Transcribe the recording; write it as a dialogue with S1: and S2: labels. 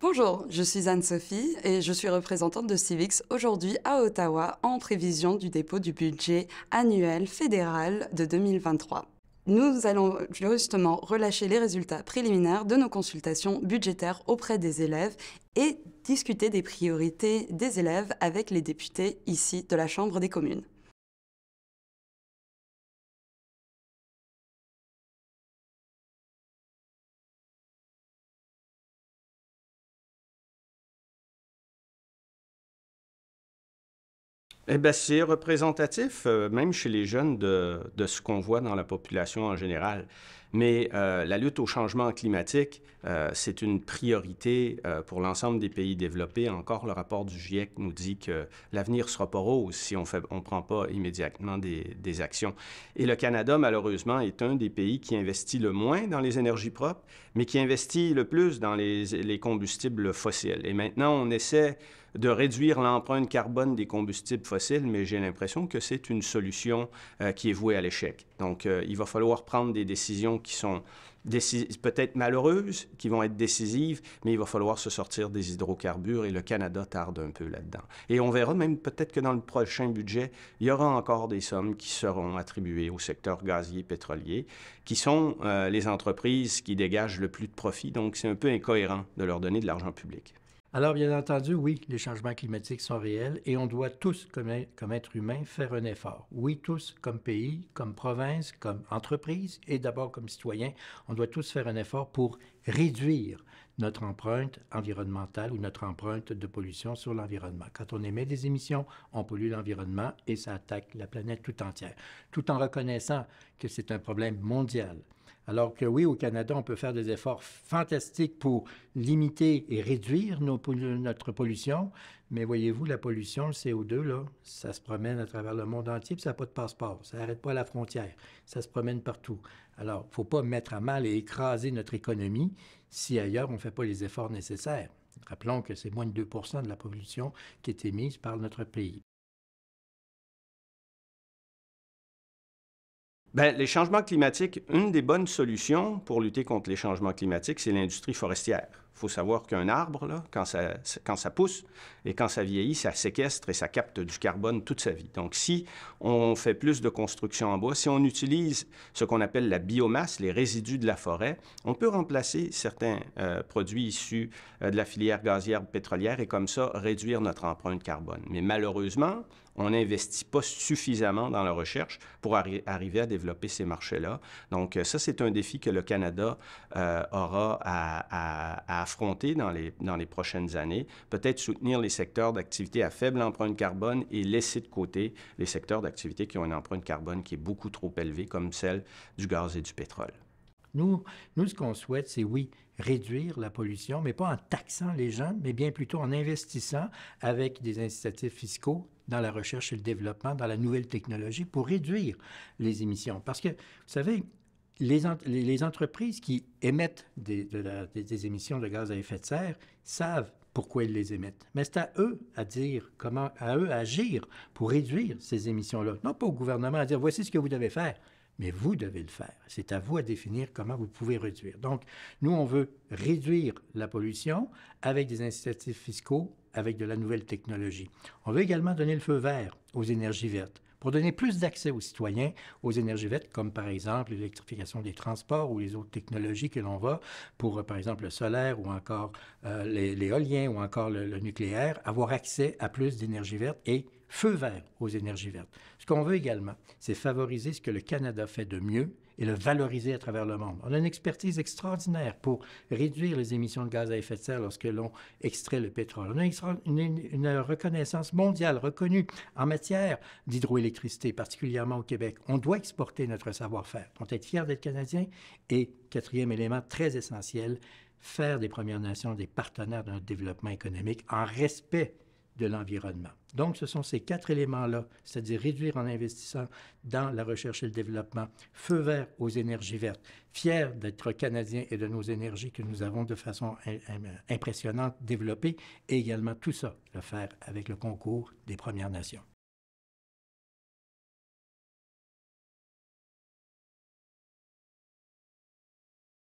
S1: Bonjour, je suis Anne-Sophie et je suis représentante de Civics aujourd'hui à Ottawa en prévision du dépôt du budget annuel fédéral de 2023. Nous allons justement relâcher les résultats préliminaires de nos consultations budgétaires auprès des élèves et discuter des priorités des élèves avec les députés ici de la Chambre des communes.
S2: Eh bien, c'est représentatif, même chez les jeunes, de ce qu'on voit dans la population en général. Mais la lutte au changement climatique, c'est une priorité pour l'ensemble des pays développés. Encore, le rapport du GIEC nous dit que l'avenir ne sera pas rose si on ne prend pas immédiatement des actions. Et le Canada, malheureusement, est un des pays qui investit le moins dans les énergies propres, mais qui investit le plus dans les combustibles fossiles. Et maintenant, on essaie de réduire l'empreinte carbone des combustibles fossiles, mais j'ai l'impression que c'est une solution qui est vouée à l'échec. Donc, il va falloir prendre des décisions qui sont peut-être malheureuses, qui vont être décisives, mais il va falloir se sortir des hydrocarbures et le Canada tarde un peu là-dedans. Et on verra même peut-être que dans le prochain budget, il y aura encore des sommes qui seront attribuées au secteur gazier pétrolier, qui sont les entreprises qui dégagent le plus de profit. Donc, c'est un peu incohérent de leur donner de l'argent public.
S3: Alors, bien entendu, oui, les changements climatiques sont réels et on doit tous, comme êtres humains, faire un effort. Oui, tous, comme pays, comme province, comme entreprise et d'abord comme citoyens, on doit tous faire un effort pour réduire notre empreinte environnementale ou notre empreinte de pollution sur l'environnement. Quand on émet des émissions, on pollue l'environnement et ça attaque la planète tout entière, tout en reconnaissant que c'est un problème mondial. Alors que oui, au Canada, on peut faire des efforts fantastiques pour limiter et réduire notre pollution, mais voyez-vous, la pollution, le CO2, là, ça se promène à travers le monde entier, puis ça n'a pas de passeport, ça n'arrête pas à la frontière, ça se promène partout. Alors, il ne faut pas mettre à mal et écraser notre économie si ailleurs on ne fait pas les efforts nécessaires. Rappelons que c'est moins de 2 de la pollution qui est émise par notre pays.
S2: Bien, les changements climatiques, une des bonnes solutions pour lutter contre les changements climatiques, c'est l'industrie forestière. Il faut savoir qu'un arbre, là, quand ça pousse et quand ça vieillit, ça séquestre et ça capte du carbone toute sa vie. Donc, si on fait plus de construction en bois, si on utilise ce qu'on appelle la biomasse, les résidus de la forêt, on peut remplacer certains produits issus de la filière gazière pétrolière et comme ça réduire notre empreinte carbone. Mais malheureusement, on n'investit pas suffisamment dans la recherche pour arriver à développer ces marchés-là. Donc, ça, c'est un défi que le Canada aura à affronter dans les prochaines années. Peut-être soutenir les secteurs d'activité à faible empreinte carbone et laisser de côté les secteurs d'activité qui ont une empreinte carbone qui est beaucoup trop élevée, comme celle du gaz et du pétrole.
S3: Nous, ce qu'on souhaite, c'est oui, réduire la pollution, mais pas en taxant les gens, mais bien plutôt en investissant avec des incitatifs fiscaux dans la recherche et le développement, dans la nouvelle technologie pour réduire les émissions. Parce que, vous savez, les entreprises qui émettent des émissions de gaz à effet de serre savent pourquoi ils les émettent. Mais c'est à eux à dire comment, à eux à agir pour réduire ces émissions-là. Non pas au gouvernement à dire voici ce que vous devez faire, mais vous devez le faire. C'est à vous à définir comment vous pouvez réduire. Donc, nous, on veut réduire la pollution avec des incitatifs fiscaux, avec de la nouvelle technologie. On veut également donner le feu vert aux énergies vertes pour donner plus d'accès aux citoyens aux énergies vertes, comme par exemple l'électrification des transports ou les autres technologies que l'on va pour, par exemple, le solaire ou encore l'éolien ou encore le nucléaire, avoir accès à plus d'énergie verte et feu vert aux énergies vertes. Ce qu'on veut également, c'est favoriser ce que le Canada fait de mieux et le valoriser à travers le monde. On a une expertise extraordinaire pour réduire les émissions de gaz à effet de serre lorsque l'on extrait le pétrole. On a une reconnaissance mondiale reconnue en matière d'hydroélectricité, particulièrement au Québec. On doit exporter notre savoir-faire. On doit être fiers d'être Canadiens. Et quatrième élément très essentiel, faire des Premières Nations des partenaires de notre développement économique en respect de l'environnement. Donc, ce sont ces 4 éléments-là, c'est-à-dire réduire en investissant dans la recherche et le développement, feu vert aux énergies vertes, fiers d'être Canadiens et de nos énergies que nous avons de façon impressionnante développées, et également tout ça, le faire avec le concours des Premières Nations.